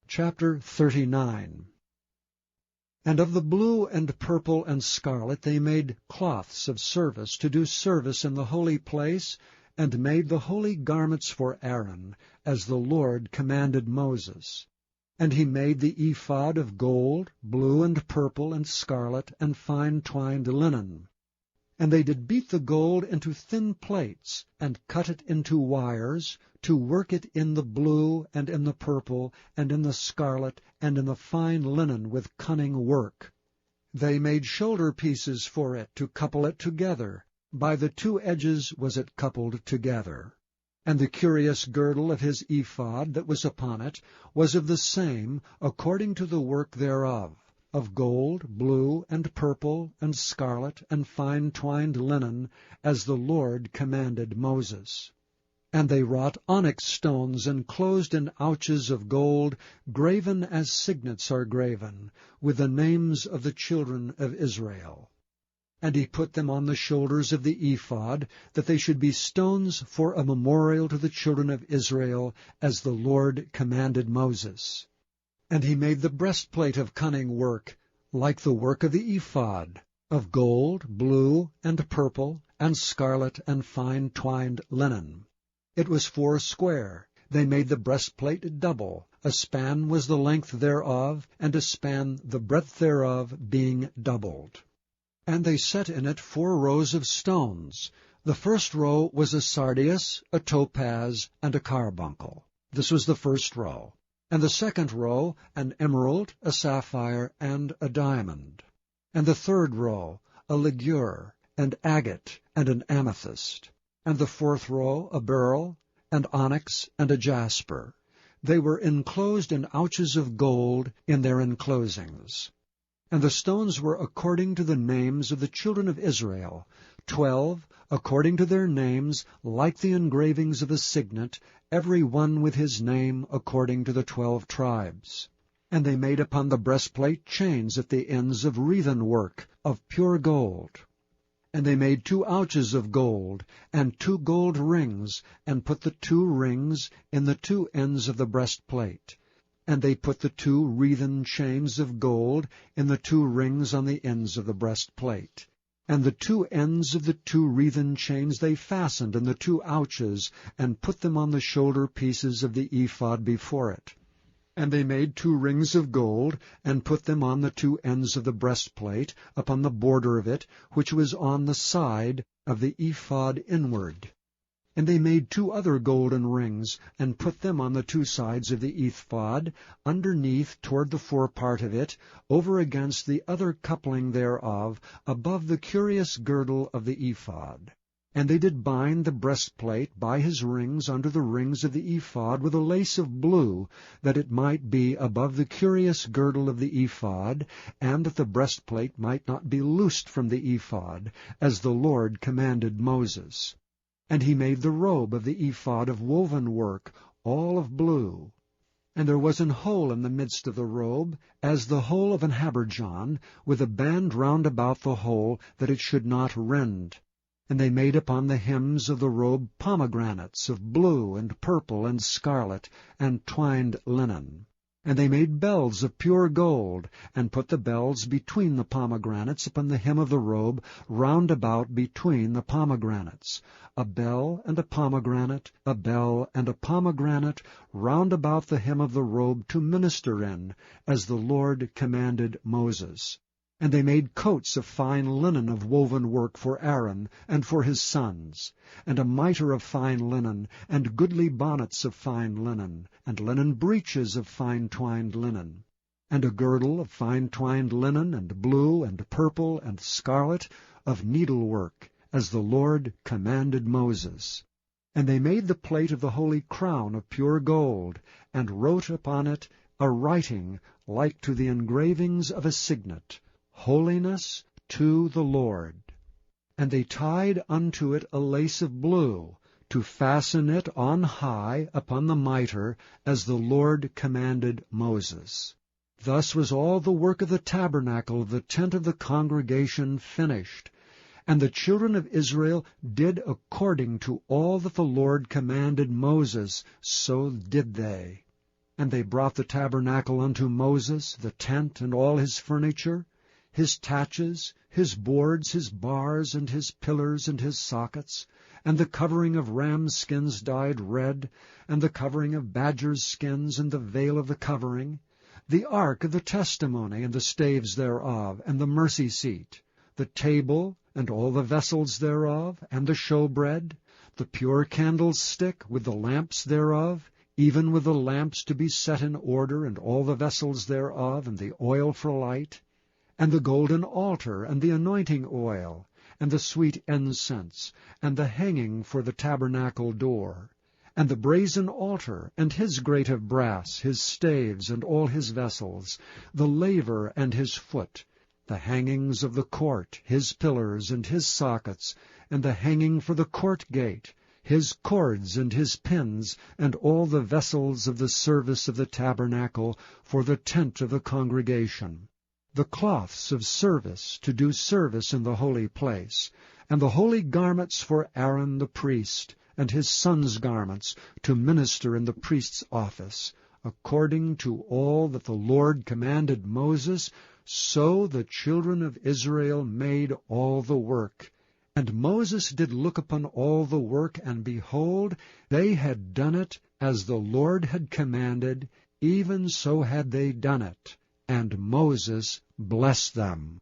Chapter 39. And of the blue and purple and scarlet they made cloths of service to do service in the holy place, and made the holy garments for Aaron, as the Lord commanded Moses. And he made the ephod of gold, blue and purple and scarlet, and fine twined linen. And they did beat the gold into thin plates, and cut it into wires, to work it in the blue, and in the purple, and in the scarlet, and in the fine linen with cunning work. They made shoulder pieces for it, to couple it together. By the two edges was it coupled together. And the curious girdle of his ephod that was upon it was of the same, according to the work thereof, of gold, blue, and purple, and scarlet, and fine twined linen, as the Lord commanded Moses. And they wrought onyx stones enclosed in ouches of gold, graven as signets are graven, with the names of the children of Israel. And he put them on the shoulders of the ephod, that they should be stones for a memorial to the children of Israel, as the Lord commanded Moses. And he made the breastplate of cunning work, like the work of the ephod, of gold, blue, and purple, and scarlet, and fine twined linen. It was 4 square. They made the breastplate double. A span was the length thereof, and a span the breadth thereof, being doubled. And they set in it 4 rows of stones. The first row was a sardius, a topaz, and a carbuncle. This was the first row. And the second row, an emerald, a sapphire, and a diamond. And the third row, a ligure, and agate, and an amethyst. And the fourth row, a beryl, and onyx, and a jasper. They were enclosed in ouches of gold in their enclosings. And the stones were according to the names of the children of Israel, 12, according to their names, like the engravings of a signet, every one with his name according to the 12 tribes. And they made upon the breastplate chains at the ends of wreathen work, of pure gold. And they made 2 ouches of gold, and 2 gold rings, and put the 2 rings in the 2 ends of the breastplate. And they put the 2 wreathen chains of gold in the 2 rings on the ends of the breastplate. And the 2 ends of the 2 wreathen chains they fastened in the 2 ouches, and put them on the shoulder pieces of the ephod before it. And they made 2 rings of gold, and put them on the 2 ends of the breastplate, upon the border of it, which was on the side of the ephod inward. And they made 2 other golden rings, and put them on the 2 sides of the ephod, underneath toward the forepart of it, over against the other coupling thereof, above the curious girdle of the ephod. And they did bind the breastplate by his rings under the rings of the ephod with a lace of blue, that it might be above the curious girdle of the ephod, and that the breastplate might not be loosed from the ephod, as the Lord commanded Moses. And he made the robe of the ephod of woven work, all of blue. And there was an hole in the midst of the robe, as the hole of an habergeon, with a band round about the hole, that it should not rend. And they made upon the hems of the robe pomegranates of blue and purple and scarlet, and twined linen. And they made bells of pure gold, and put the bells between the pomegranates upon the hem of the robe, round about between the pomegranates. A bell and a pomegranate, a bell and a pomegranate, round about the hem of the robe to minister in, as the Lord commanded Moses. And they made coats of fine linen of woven work for Aaron and for his sons, and a mitre of fine linen, and goodly bonnets of fine linen, and linen breeches of fine twined linen, and a girdle of fine twined linen, and blue, and purple, and scarlet, of needlework, as the Lord commanded Moses. And they made the plate of the holy crown of pure gold, and wrote upon it a writing like to the engravings of a signet, Holiness to the Lord. And they tied unto it a lace of blue, to fasten it on high upon the mitre, as the Lord commanded Moses. Thus was all the work of the tabernacle of the tent of the congregation finished. And the children of Israel did according to all that the Lord commanded Moses, so did they. And they brought the tabernacle unto Moses, the tent and all his furniture, his taches, his boards, his bars, and his pillars, and his sockets, and the covering of rams' skins dyed red, and the covering of badgers' skins, and the veil of the covering, the ark of the testimony, and the staves thereof, and the mercy seat, the table, and all the vessels thereof, and the showbread, the pure candlestick, with the lamps thereof, even with the lamps to be set in order, and all the vessels thereof, and the oil for light, and the golden altar, and the anointing oil, and the sweet incense, and the hanging for the tabernacle door, and the brazen altar, and his grate of brass, his staves, and all his vessels, the laver and his foot, the hangings of the court, his pillars, and his sockets, and the hanging for the court gate, his cords and his pins, and all the vessels of the service of the tabernacle for the tent of the congregation, the cloths of service to do service in the holy place, and the holy garments for Aaron the priest, and his sons' garments to minister in the priest's office, according to all that the Lord commanded Moses, so the children of Israel made all the work. And Moses did look upon all the work, and behold, they had done it as the Lord had commanded, even so had they done it. And Moses blessed them.